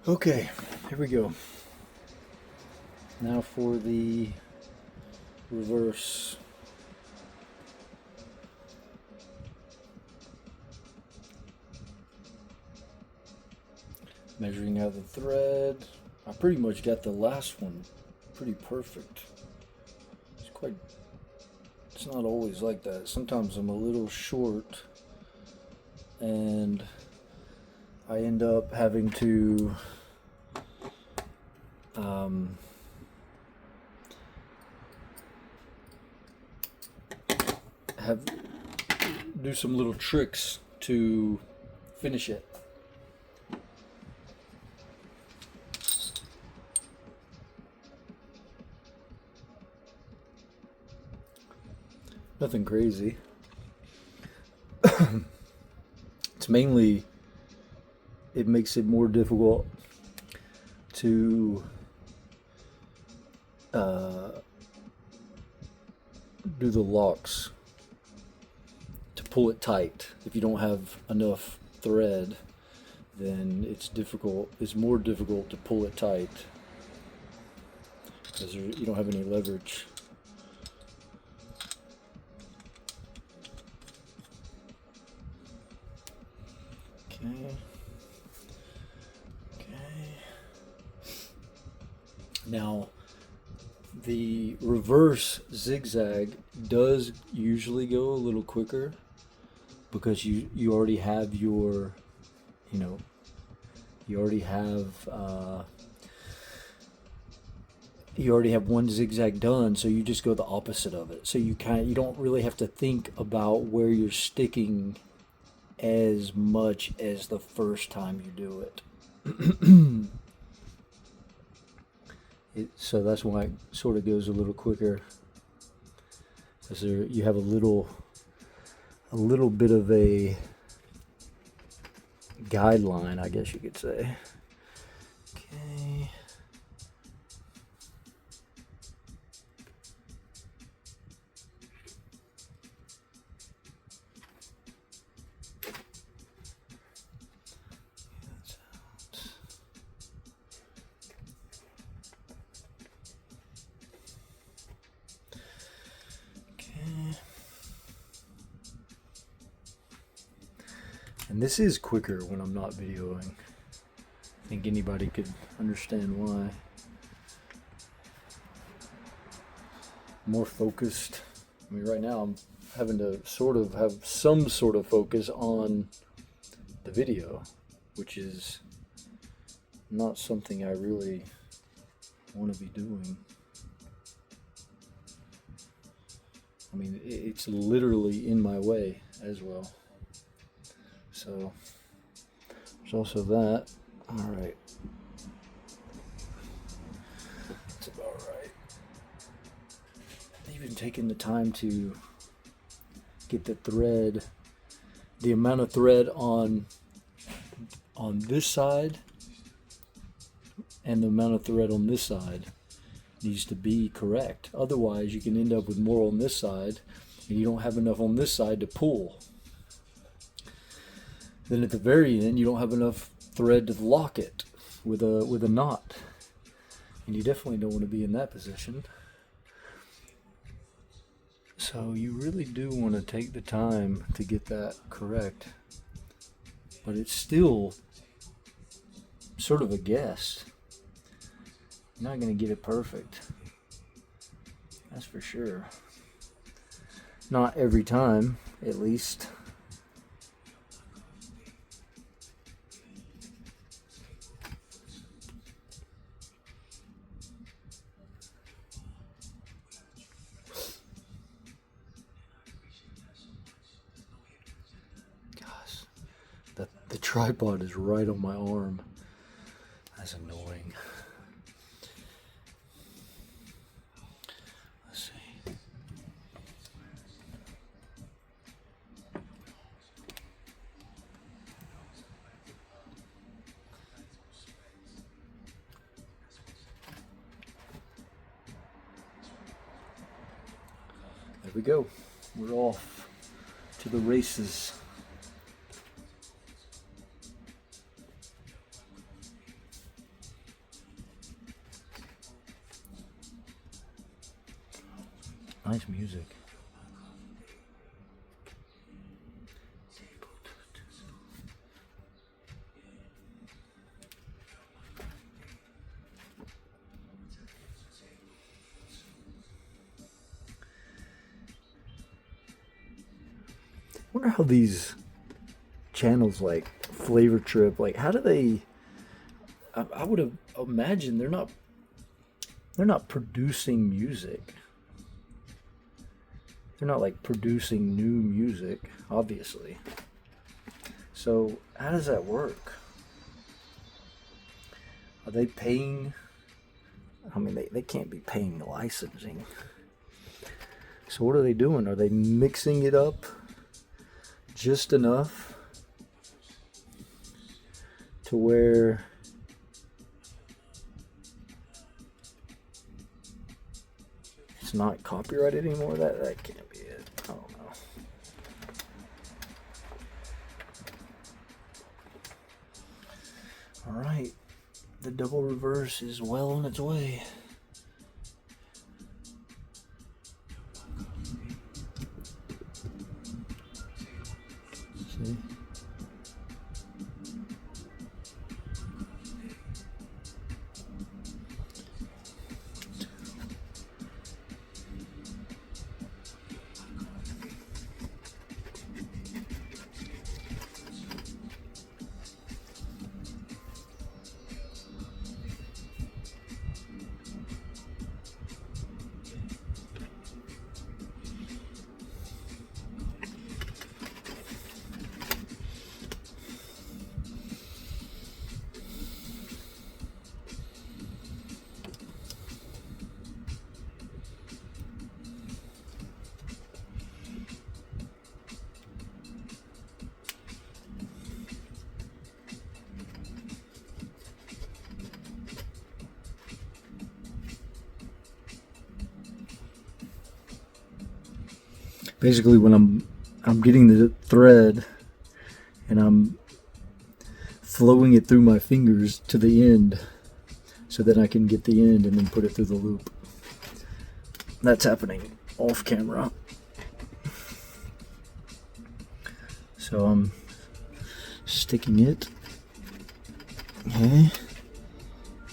Okay, here we go. Now for the reverse. Measuring out the thread. I pretty much got the last one pretty perfect. It's not always like that. Sometimes I'm a little short and I end up having to do some little tricks to finish it. Nothing crazy. It's mainly, it makes it more difficult to do the locks, to pull it tight. If you don't have enough thread, then it's more difficult to pull it tight because you don't have any leverage. Okay. Now, the reverse zigzag does usually go a little quicker because you already have your, you already have one zigzag done, so you just go the opposite of it. So you don't really have to think about where you're sticking as much as the first time you do it. So that's why it sort of goes a little quicker, because you have a little bit of a guideline, I guess you could say. Okay. And this is quicker when I'm not videoing. I think anybody could understand why. More focused. I mean, right now I'm having to sort of have some sort of focus on the video, which is not something I really want to be doing. I mean, it's literally in my way as well. So there's also that. All right. That's about right. Even taking the time to get the thread, the amount of thread on this side and the amount of thread on this side needs to be correct. Otherwise, you can end up with more on this side and you don't have enough on this side to pull. Then at the very end, you don't have enough thread to lock it with a knot. And you definitely don't want to be in that position. So you really do want to take the time to get that correct. But it's still sort of a guess. You're not going to get it perfect. That's for sure. Not every time, at least. The tripod is right on my arm. That's annoying. Let's see. There we go. We're off to the races. Nice music. I wonder how these channels like Flavor Trip, like how do they? I would have imagined they're not producing music. They're not like producing new music, obviously. So how does that work? Are they paying? I mean, they can't be paying licensing. So what are they doing? Are they mixing it up just enough to where it's not copyrighted anymore? That can't be it. I don't know. All right, the double reverse is well on its way. See? Basically, when I'm getting the thread and I'm flowing it through my fingers to the end so that I can get the end and then put it through the loop. That's happening off camera. So I'm sticking it, okay,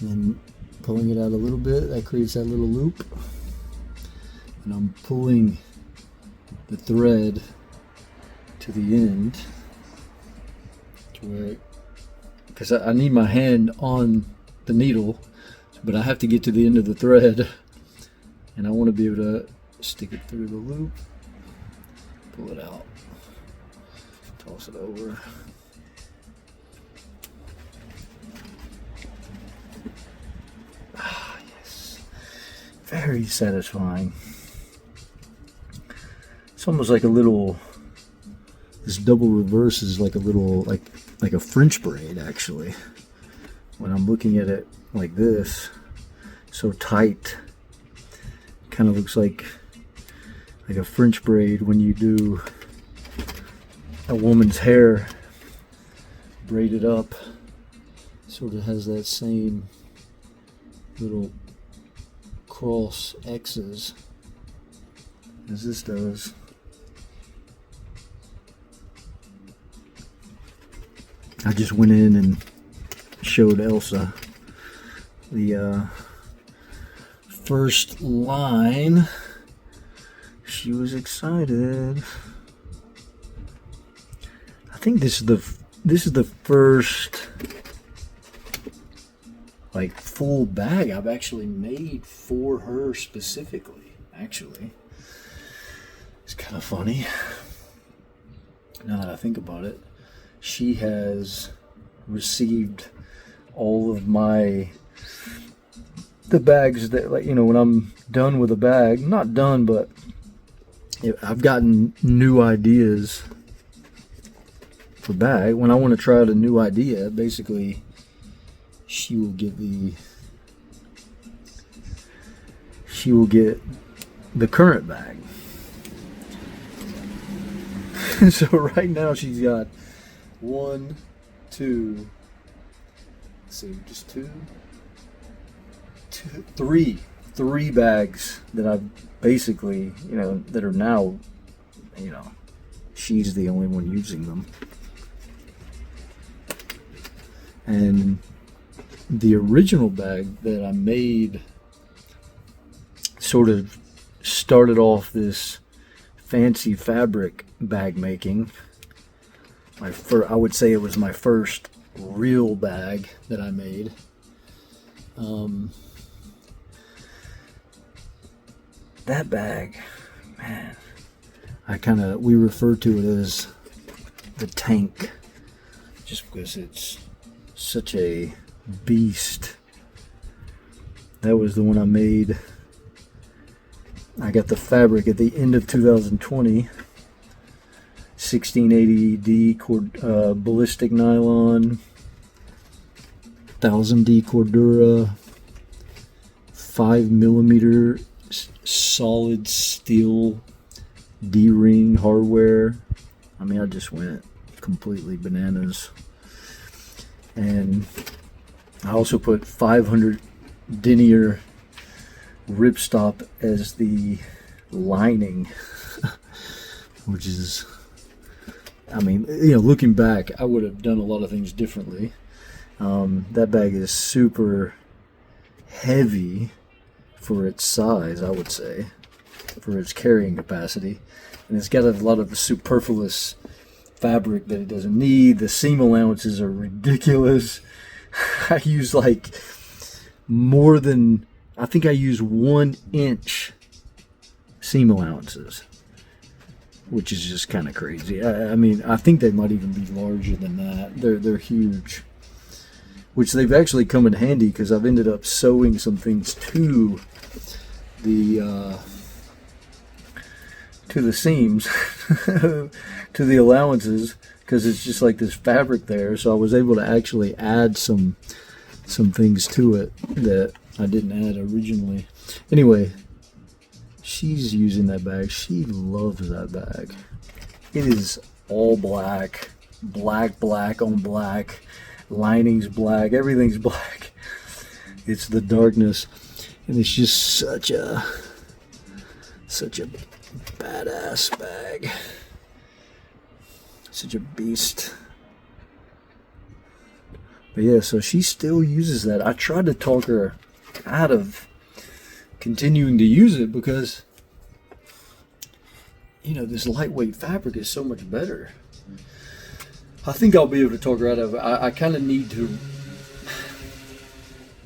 and then pulling it out a little bit. That creates that little loop, and I'm pulling the thread to the end to where, because I need my hand on the needle, but I have to get to the end of the thread, and I want to be able to stick it through the loop, pull it out, toss it over. Ah, yes, very satisfying. It's almost like a little, this double reverse is like a little, like a French braid actually. When I'm looking at it like this, so tight, kind of looks like a French braid when you do a woman's hair braided up. Sort of has that same little cross X's as this does. I just went in and showed Elsa the first line. She was excited. I think this is the first like full bag I've actually made for her specifically. Actually, it's kind of funny now that I think about it. She has received all of the bags that, like, you know, when I'm done with a bag, not done, but I've gotten new ideas for bag. When I want to try out a new idea, basically she will get the current bag. So right now she's got 1, 2, let's see, just 3 3 bags that I've basically, that are now, she's the only one using them. And the original bag that I made sort of started off this fancy fabric bag making. I would say it was my first real bag that I made. That bag, man, we refer to it as the tank, just because it's such a beast. That was the one I made. I got the fabric at the end of 2020. 1680D ballistic nylon, 1000D Cordura, 5mm solid steel D-ring hardware. I mean, I just went completely bananas. And I also put 500 denier ripstop as the lining, which is, I mean, looking back, I would have done a lot of things differently. That bag is super heavy for its size, I would say, for its carrying capacity. And it's got a lot of superfluous fabric that it doesn't need. The seam allowances are ridiculous. I use like more than, I think I use 1 inch seam allowances, which is just kind of crazy. I mean, I think they might even be larger than that. They're huge, which they've actually come in handy because I've ended up sewing some things to the seams, to the allowances, because it's just like this fabric there. So I was able to actually add some things to it that I didn't add originally. Anyway, she's using that bag. She loves that bag. It is all black, black on black, lining's black, everything's black. It's the darkness, and it's just such a badass bag, such a beast. But yeah, so she still uses that. I tried to talk her out of continuing to use it because, this lightweight fabric is so much better. I think I'll be able to talk her out of it. I kind of need to.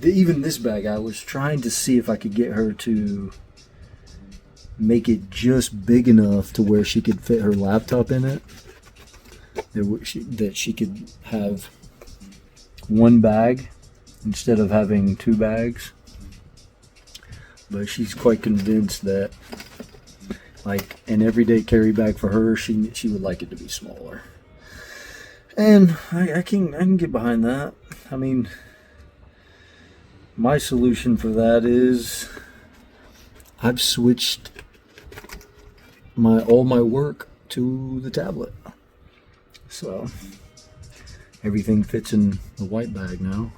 Even this bag, I was trying to see if I could get her to make it just big enough to where she could fit her laptop in it. That she could have 1 bag instead of having 2 bags. But she's quite convinced that, like, an everyday carry bag for her, she would like it to be smaller. And I can get behind that. I mean, my solution for that is I've switched all my work to the tablet. So everything fits in the white bag now.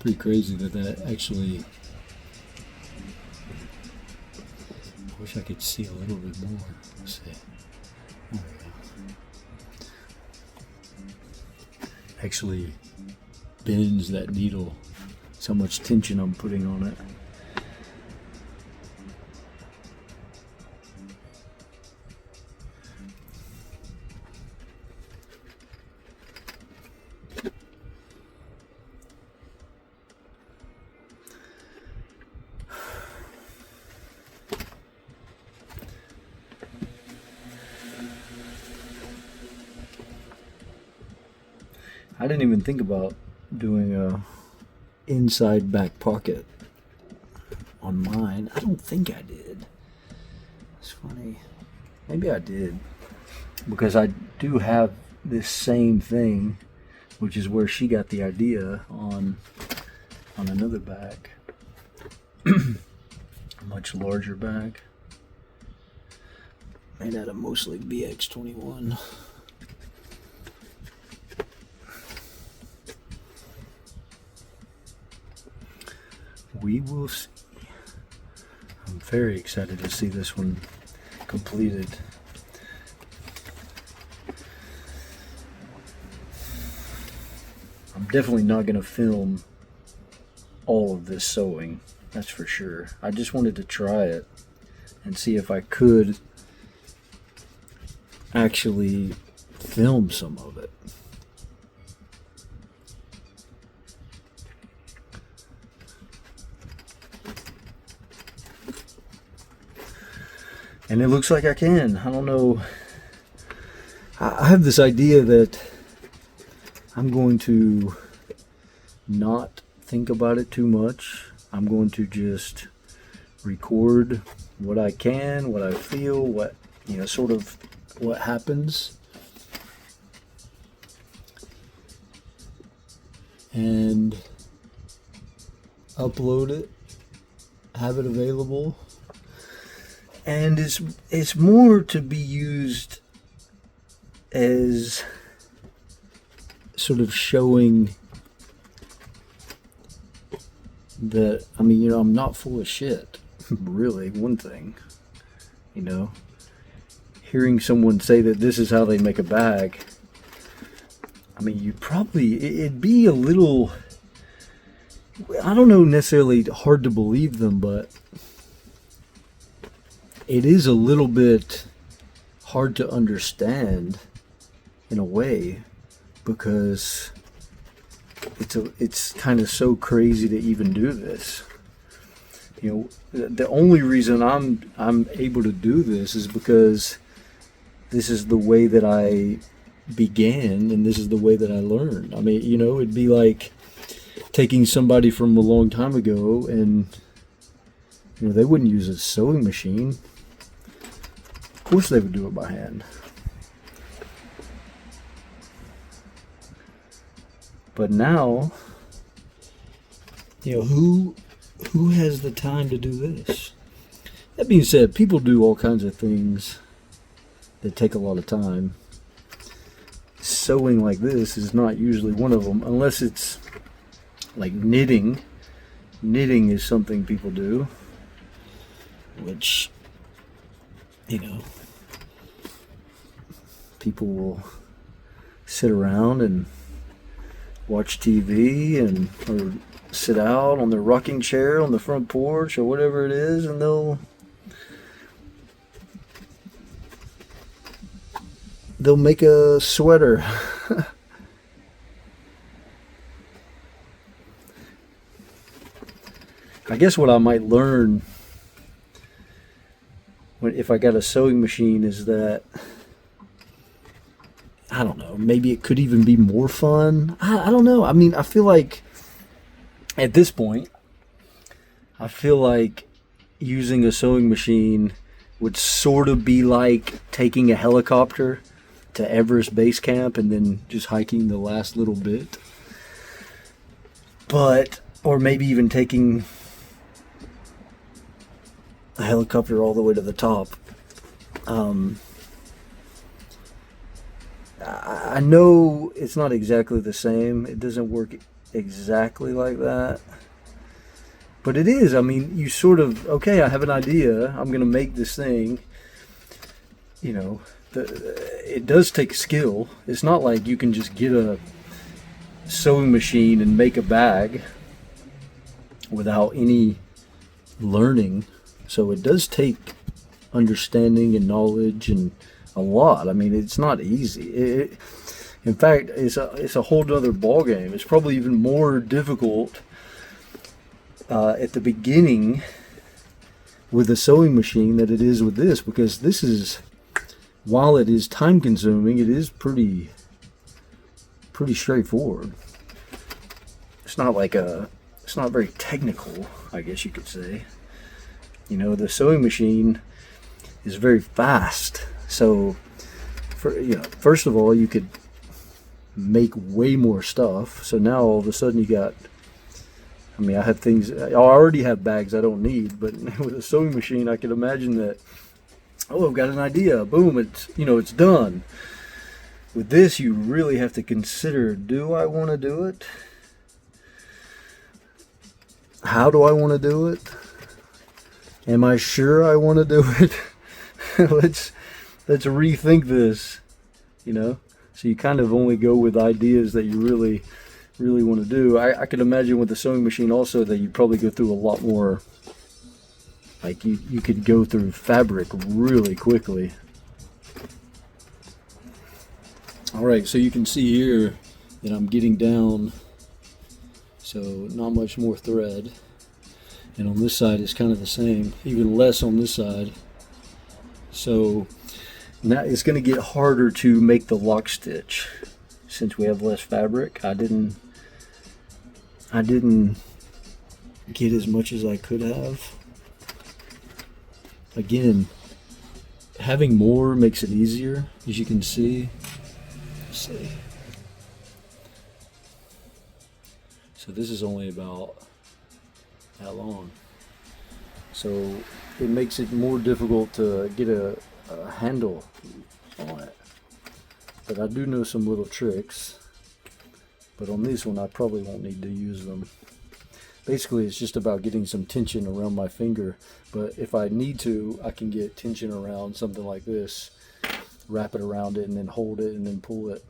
Pretty crazy that actually, I wish I could see a little bit more. Let's see. There we go. Actually bends that needle. That's how much tension I'm putting on it. I didn't even think about doing a inside back pocket on mine. I don't think I did. It's funny. Maybe I did, because I do have this same thing, which is where she got the idea on another bag. A much larger bag, made out of mostly BX21. we will see. I'm very excited to see this one completed. I'm definitely not going to film all of this sewing, that's for sure. I just wanted to try it and see if I could actually film some of it. And it looks like I can. I don't know. I have this idea that I'm going to not think about it too much. I'm going to just record what I can, what I feel, what, you know, sort of what happens. And upload it, have it available. And it's more to be used as sort of showing that, I mean, you know, I'm not full of shit. Really, one thing, you know, hearing someone say that this is how they make a bag, I mean, it'd be a little, I don't know, necessarily hard to believe them, but it is a little bit hard to understand in a way, because it's kind of so crazy to even do this. You know, the only reason I'm able to do this is because this is the way that I began, and this is the way that I learned. I mean, you know, it'd be like taking somebody from a long time ago, and you know, they wouldn't use a sewing machine. Of course they would do it by hand. But now, you know, who has the time to do this? That being said, people do all kinds of things that take a lot of time. Sewing like this is not usually one of them, unless it's like knitting. Knitting is something people do, which, you know, people will sit around and watch TV and or sit out on their rocking chair on the front porch or whatever it is, and they'll make a sweater. I guess what I might learn if I got a sewing machine is that, I don't know, maybe it could even be more fun. I don't know. I mean, I feel like at this point, I feel like using a sewing machine would sort of be like taking a helicopter to Everest Base Camp and then just hiking the last little bit. But, or maybe even taking a helicopter all the way to the top. I know it's not exactly the same. It doesn't work exactly like that. But it is. I mean, you sort of, okay, I have an idea. I'm going to make this thing. You know, it does take skill. It's not like you can just get a sewing machine and make a bag without any learning. So it does take understanding and knowledge and a lot. I mean, it's not easy. In fact, it's a whole other ball game. It's probably even more difficult at the beginning with a sewing machine than it is with this, because this is, while it is time consuming, it is pretty straightforward. It's not very technical, I guess you could say. You know, the sewing machine is very fast. So, first of all, you could make way more stuff. So now all of a sudden you got, I mean, I have things, I already have bags I don't need, but with a sewing machine, I could imagine that, oh, I've got an idea, boom, it's done. With this, you really have to consider, do I want to do it? How do I want to do it? Am I sure I want to do it? let's rethink this, you know. So you kind of only go with ideas that you really want to do. I could imagine with the sewing machine also that you probably go through a lot more. Like you could go through fabric really quickly. Alright, so you can see here that I'm getting down, so not much more thread. And on this side it's kind of the same, even less on this side. So now it's going to get harder to make the lock stitch since we have less fabric. I didn't get as much as I could have. Again, having more makes it easier, as you can see. Let's see. So this is only about that long. So it makes it more difficult to get a handle on it. But I do know some little tricks. But on this one I probably won't need to use them. Basically it's just about getting some tension around my finger. But if I need to, I can get tension around something like this, wrap it around it and then hold it and then pull it.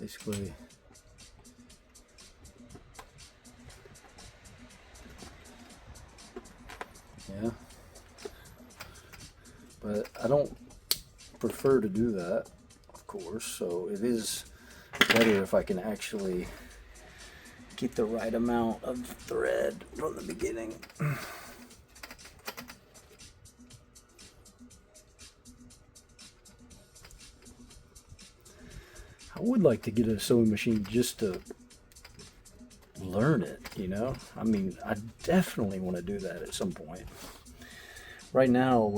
Basically, yeah. But I don't prefer to do that, of course, so it is better if I can actually get the right amount of thread from the beginning. I would like to get a sewing machine just to learn it, you know? I mean, I definitely want to do that at some point. Right now,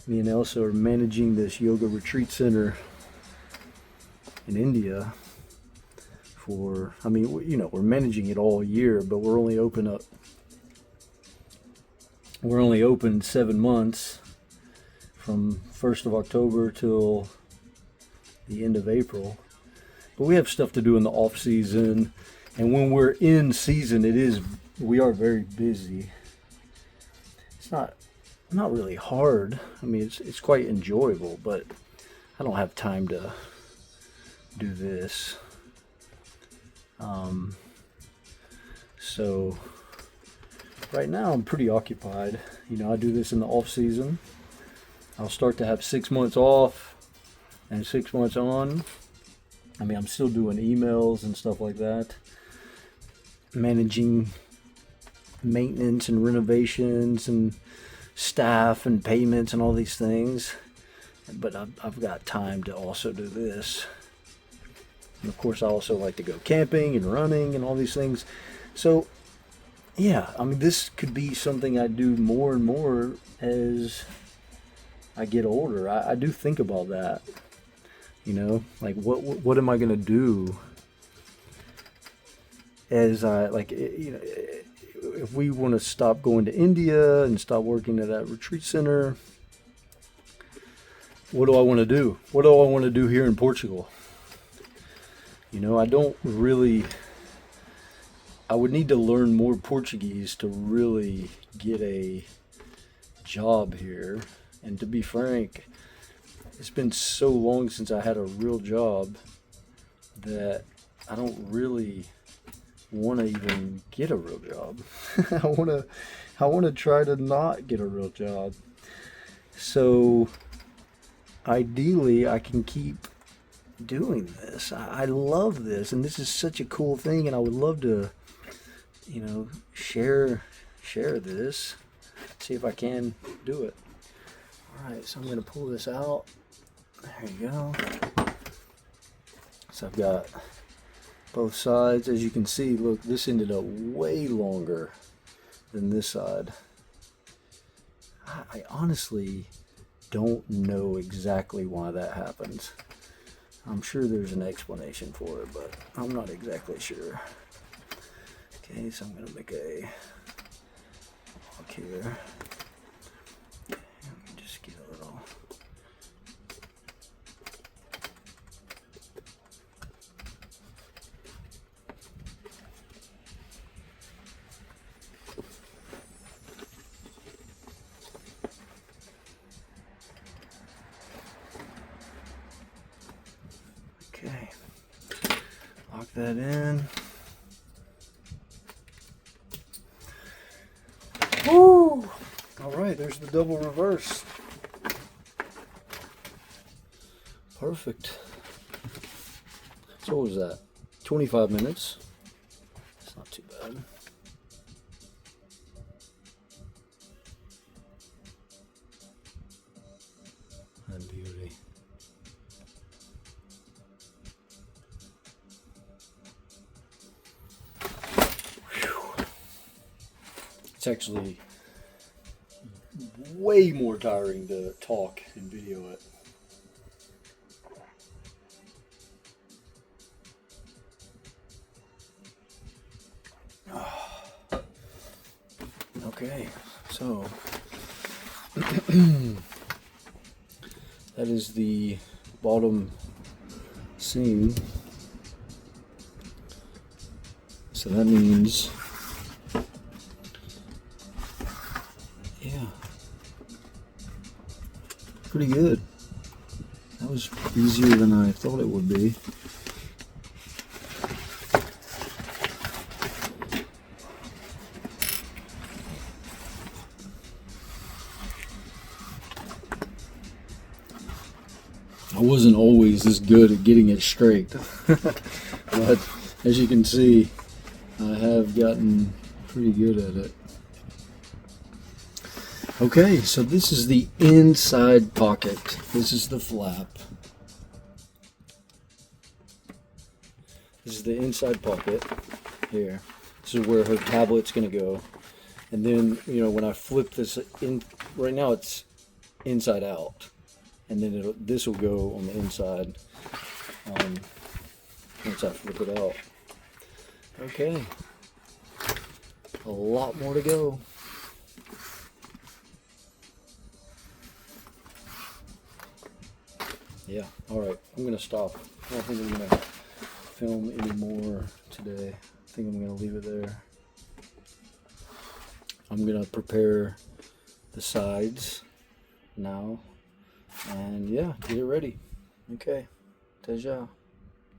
me and Elsa are managing this yoga retreat center in India for, I mean, you know, we're managing it all year, but we're only open 7 months from 1st of October till the end of April. But we have stuff to do in the off season, and when we're in season, we are very busy. It's not really hard. I mean, it's quite enjoyable, but I don't have time to do this. So right now I'm pretty occupied. You know, I do this in the off season. I'll start to have 6 months off and 6 months on. I mean, I'm still doing emails and stuff like that, managing maintenance and renovations and staff and payments and all these things. But I've got time to also do this. And of course, I also like to go camping and running and all these things. So, yeah, I mean, this could be something I do more and more as I get older. I do think about that. You know, like what am I gonna do as I, like, you know, if we want to stop going to India and stop working at that retreat center, what do I want to do? What do I want to do here in Portugal? You know, I would need to learn more Portuguese to really get a job here. And to be frank, it's been so long since I had a real job that I don't really want to even get a real job. I want to try to not get a real job. So ideally I can keep doing this. I love this, and this is such a cool thing, and I would love to, you know, share this, see if I can do it. Alright, so I'm going to pull this out. There you go. So I've got both sides. As you can see, look, this ended up way longer than this side. I honestly don't know exactly why that happens. I'm sure there's an explanation for it, but I'm not exactly sure. Okay, so I'm going to make a lock here. Let me just get a little. Okay, lock that in. Woo! All right, there's the double reverse. Perfect. So what was that? 25 minutes. It's not too bad. And beauty. Whew. It's actually way more tiring to talk and video it. Okay, so that is the bottom seam. So that means, yeah, pretty good. That was easier than I thought it would be. I wasn't always this good at getting it straight, but as you can see, I have gotten pretty good at it. Okay, so this is the inside pocket. This is the flap. This is the inside pocket here. This is where her tablet's going to go. And then, you know, when I flip this in, right now it's inside out. And then this will go on the inside once I flip it out. Okay, a lot more to go. Yeah, all right, I'm gonna stop. I don't think I'm gonna film any more today. I think I'm gonna leave it there. I'm gonna prepare the sides now. And yeah, get it ready. Okay, ta-ja.